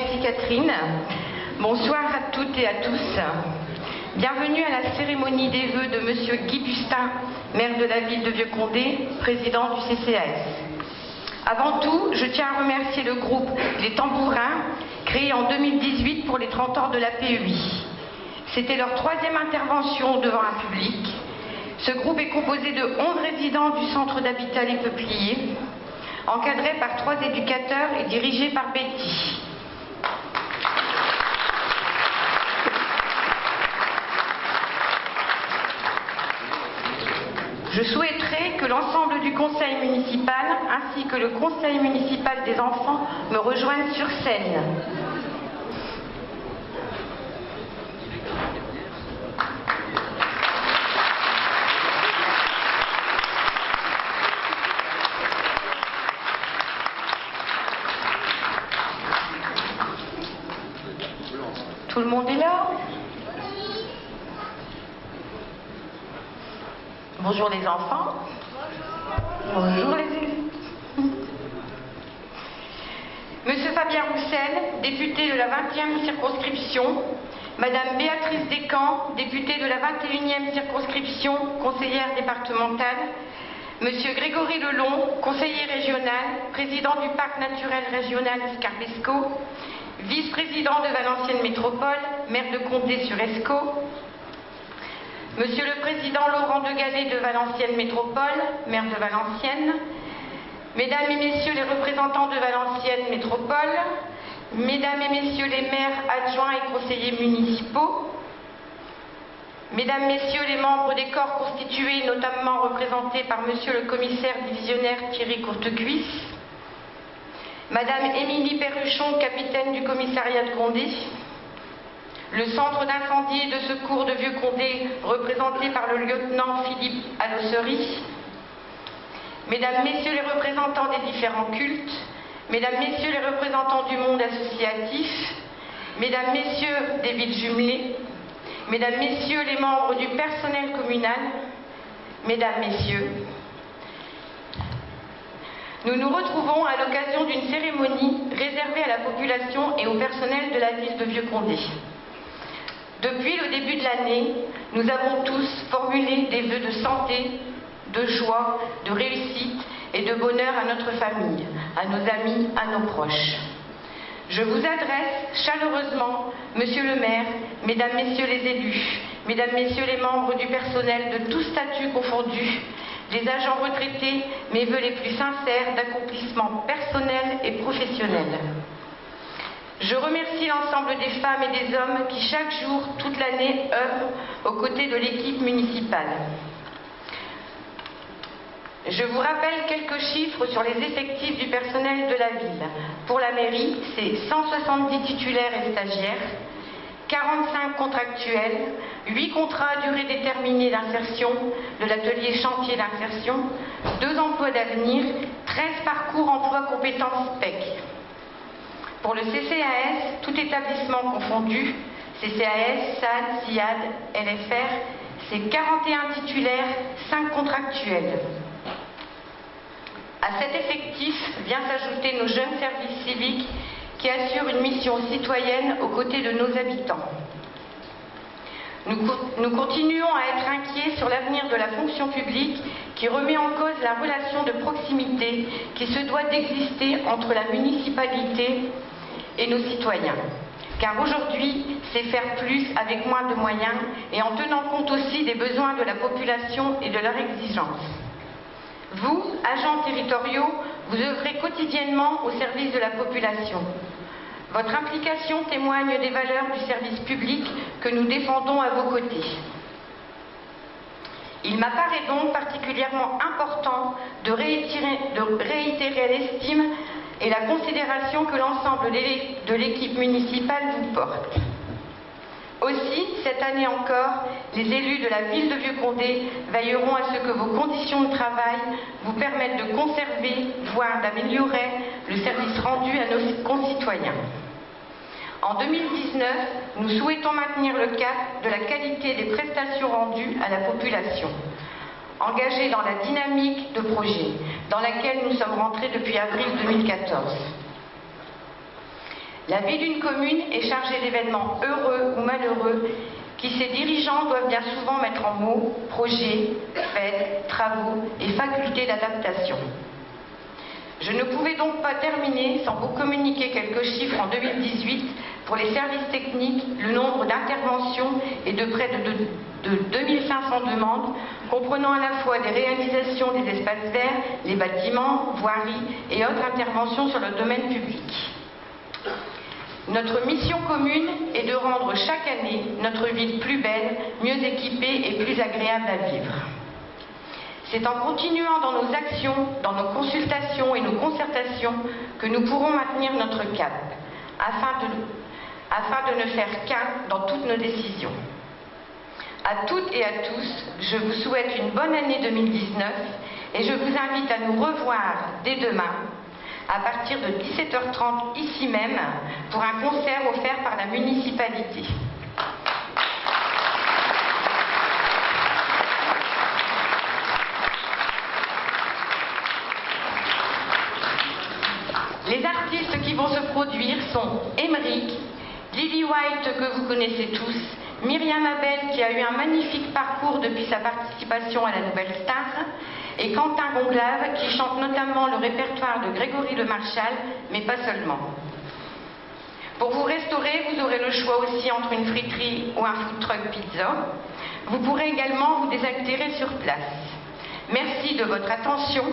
Merci Catherine. Bonsoir à toutes et à tous. Bienvenue à la cérémonie des vœux de Monsieur Guy Bustin, maire de la ville de Vieux-Condé, président du CCAS. Avant tout, je tiens à remercier le groupe Les Tambourins, créé en 2018 pour les 30 ans de la PEI. C'était leur 3e intervention devant un public. Ce groupe est composé de 11 résidents du centre d'habitat Les Peupliers, encadré par 3 éducateurs et dirigé par Betty. Je souhaiterais que l'ensemble du conseil municipal ainsi que le conseil municipal des enfants me rejoignent sur scène. Tout le monde est là? Bonjour les enfants. Bonjour les élus. Monsieur Fabien Roussel, député de la 20e circonscription. Madame Béatrice Descamps, députée de la 21e circonscription, conseillère départementale. Monsieur Grégory Lelon, conseiller régional, président du parc naturel régional Scarpesco, vice-président de Valenciennes Métropole, maire de Condé-sur-Escaut. Monsieur le Président Laurent de Gallet de Valenciennes Métropole, maire de Valenciennes, Mesdames et Messieurs les représentants de Valenciennes Métropole, Mesdames et Messieurs les maires adjoints et conseillers municipaux, Mesdames, Messieurs les membres des corps constitués, notamment représentés par Monsieur le commissaire divisionnaire Thierry Courtecuisse, Madame Émilie Perruchon, capitaine du commissariat de Condé, le centre d'incendie et de secours de Vieux-Condé, représenté par le lieutenant Philippe Allossery, Mesdames, Messieurs les représentants des différents cultes, Mesdames, Messieurs les représentants du monde associatif, Mesdames, Messieurs des villes jumelées, Mesdames, Messieurs les membres du personnel communal, Mesdames, Messieurs, nous nous retrouvons à l'occasion d'une cérémonie réservée à la population et au personnel de la ville de Vieux-Condé. Depuis le début de l'année, nous avons tous formulé des vœux de santé, de joie, de réussite et de bonheur à notre famille, à nos amis, à nos proches. Je vous adresse chaleureusement, Monsieur le maire, Mesdames, Messieurs les élus, Mesdames, Messieurs les membres du personnel de tous statuts confondus, les agents retraités, mes vœux les plus sincères d'accomplissement personnel et professionnel. Je remercie l'ensemble des femmes et des hommes qui chaque jour, toute l'année, œuvrent aux côtés de l'équipe municipale. Je vous rappelle quelques chiffres sur les effectifs du personnel de la ville. Pour la mairie, c'est 170 titulaires et stagiaires, 45 contractuels, 8 contrats à durée déterminée d'insertion de l'atelier chantier d'insertion, 2 emplois d'avenir, 13 parcours emploi compétences PEC. Pour le CCAS, tout établissement confondu, CCAS, SAD, SIAD, LFR, c'est 41 titulaires, 5 contractuels. À cet effectif vient s'ajouter nos jeunes services civiques qui assurent une mission citoyenne aux côtés de nos habitants. Nous continuons à être inquiets sur l'avenir de la fonction publique qui remet en cause la relation de proximité qui se doit d'exister entre la municipalité et nos citoyens. Car aujourd'hui, c'est faire plus avec moins de moyens et en tenant compte aussi des besoins de la population et de leurs exigences. Vous, agents territoriaux, vous œuvrez quotidiennement au service de la population. Votre implication témoigne des valeurs du service public que nous défendons à vos côtés. Il m'apparaît donc particulièrement important de réitérer l'estime et la considération que l'ensemble de l'équipe municipale vous porte. Aussi, cette année encore, les élus de la ville de Vieux-Condé veilleront à ce que vos conditions de travail vous permettent de conserver, voire d'améliorer le service rendu à nos concitoyens. En 2019, nous souhaitons maintenir le cap de la qualité des prestations rendues à la population, engagés dans la dynamique de projet dans laquelle nous sommes rentrés depuis avril 2014. La vie d'une commune est chargée d'événements heureux ou malheureux qui ses dirigeants doivent bien souvent mettre en mots, projets, fêtes, travaux et facultés d'adaptation. Je ne pouvais donc pas terminer sans vous communiquer quelques chiffres en 2018 pour les services techniques. Le nombre d'interventions est de près de 2500 demandes, comprenant à la fois des réalisations des espaces verts, les bâtiments, voiries et autres interventions sur le domaine public. Notre mission commune est de rendre chaque année notre ville plus belle, mieux équipée et plus agréable à vivre. C'est en continuant dans nos actions, dans nos consultations et nos concertations que nous pourrons maintenir notre cap, afin de ne faire qu'un dans toutes nos décisions. À toutes et à tous, je vous souhaite une bonne année 2019 et je vous invite à nous revoir dès demain, à partir de 17h30 ici même, pour un concert offert par la municipalité. Les artistes qui vont se produire sont Emeric, Lily White que vous connaissez tous, Myriam Abel qui a eu un magnifique parcours depuis sa participation à la Nouvelle Star, et Quentin Gonglave qui chante notamment le répertoire de Grégory Le Marchal, mais pas seulement. Pour vous restaurer, vous aurez le choix aussi entre une friterie ou un food truck pizza. Vous pourrez également vous désaltérer sur place. Merci de votre attention.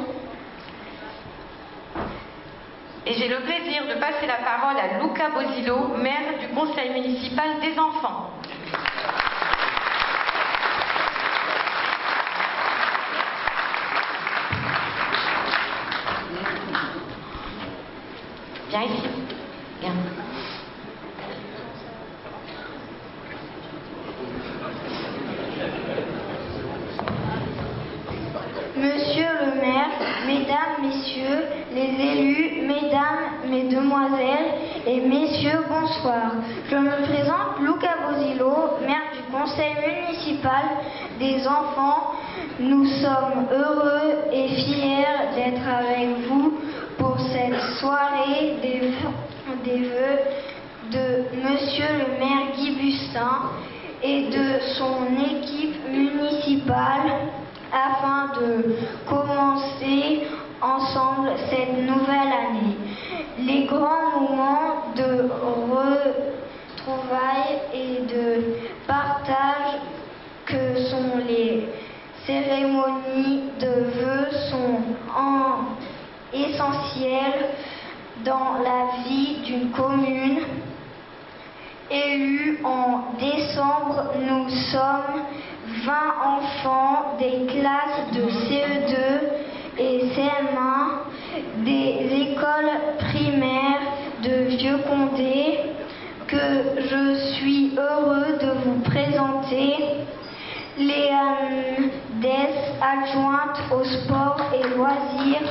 Et j'ai le plaisir de passer la parole à Luca Bosillo, maire du conseil municipal des enfants. Viens ici. Viens. Monsieur le maire, mesdames, messieurs, les élus, mesdames, mesdemoiselles et messieurs, bonsoir. Je me présente Luca Bosillo, maire du conseil municipal des enfants. Nous sommes heureux et fiers d'être avec vous pour cette soirée des vœux de Monsieur le maire Guy Bustin et de son équipe municipale afin de commencer ensemble cette nouvelle année. Les grands moments de retrouvailles et de partage que sont les cérémonies de vœux sont essentielles dans la vie d'une commune. Élus en décembre, nous sommes 20 enfants des classes de CE2 et CM1 des écoles primaires de Vieux-Condé que je suis heureux de vous présenter. Léane Dess, adjointe au sport et loisirs,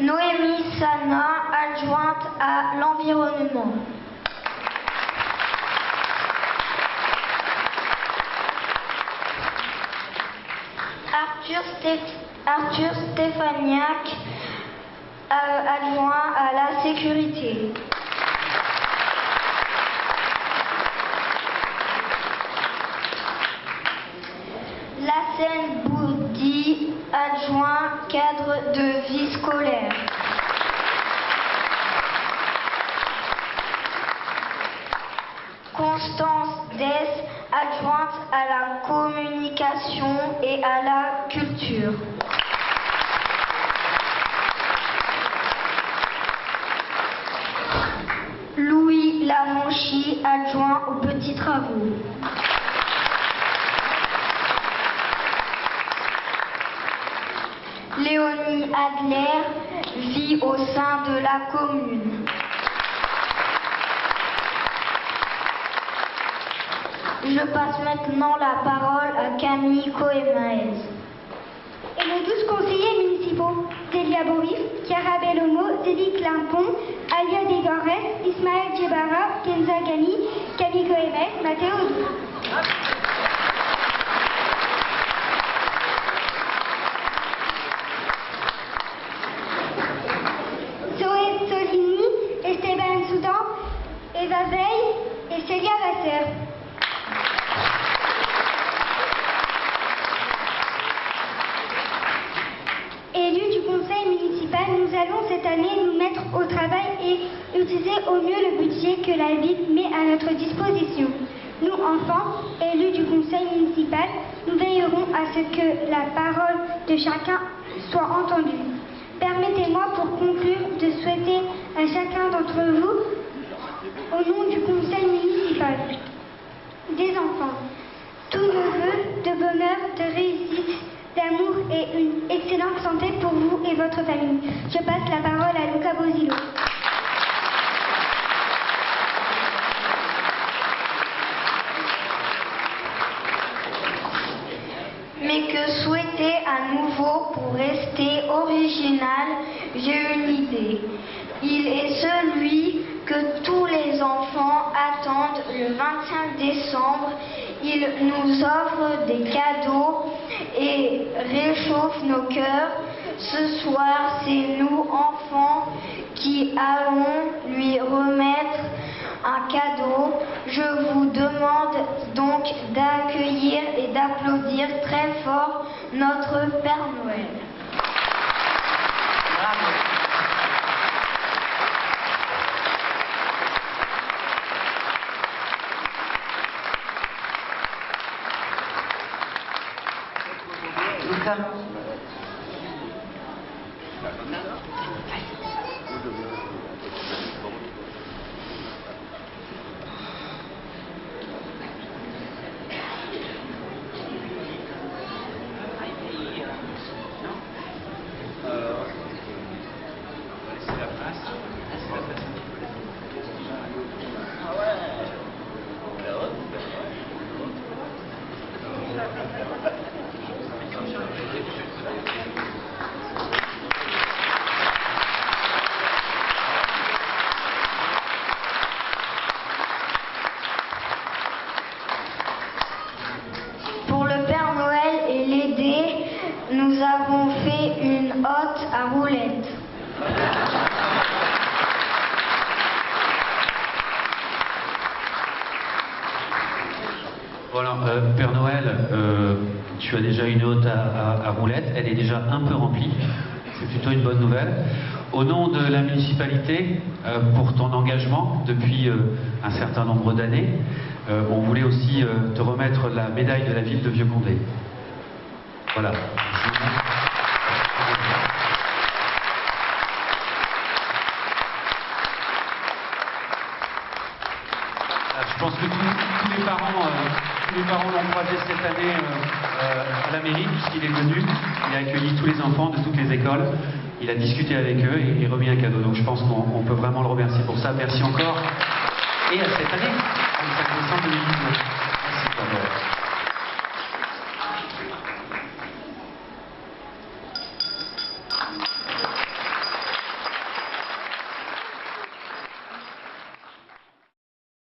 Noémie Sana, adjointe à l'environnement. Arthur Stéphaniak, adjoint à la sécurité. Lassène Boudi, adjoint cadre de vie scolaire. Constance Dess, adjointe à la communication et à la culture. Louis Lamonchy, adjoint aux petits travaux. Léonie Adler vit au sein de la commune. Je passe maintenant la parole à Camille Coemaez. Et nos 12 conseillers municipaux. Delia Boris, Chiara Bellomo, Zélie Climpon, Alia Degores, Ismaël Djebara, Kenza Gali, Camille Goemet, Mathéo Dou. Zoé Solini, Esteban Soudan, Eva Veil et Célia Vasser. Élus du conseil municipal, nous allons cette année nous mettre au travail et utiliser au mieux le budget que la ville met à notre disposition. Nous, enfants, élus du conseil municipal, nous veillerons à ce que la parole de chacun soit entendue. Permettez-moi pour conclure de souhaiter à chacun d'entre vous, au nom du conseil municipal, des enfants, tous nos vœux de bonheur, de réussite, d'amour et une excellente santé pour vous et votre famille. Je passe la parole à Luca Bosilo. Mais que souhaiter à nouveau pour rester original? J'ai une idée. Il est celui que tous les enfants attendent le 25 décembre. Il nous offre des cadeaux et réchauffe nos cœurs. Ce soir, c'est nous, enfants, qui allons lui remettre un cadeau. Je vous demande donc d'accueillir et d'applaudir très fort notre Père Noël. Bravo. Luca. Pour le Père Noël et l'aider, nous avons fait une hotte à roulettes. Voilà, Père Noël, tu as déjà une hotte à roulettes, elle est déjà un peu remplie, c'est plutôt une bonne nouvelle. Au nom de la municipalité, pour ton engagement depuis un certain nombre d'années, on voulait aussi te remettre la médaille de la ville de Vieux-Condé. Voilà. Je pense que tous les parents l'ont croisé cette année à la mairie, puisqu'il est venu, il a accueilli tous les enfants de toutes les écoles, il a discuté avec eux et remis un cadeau. Donc je pense qu'on peut vraiment le remercier pour ça. Merci encore. Et à cette année, 25 décembre 2019. Merci.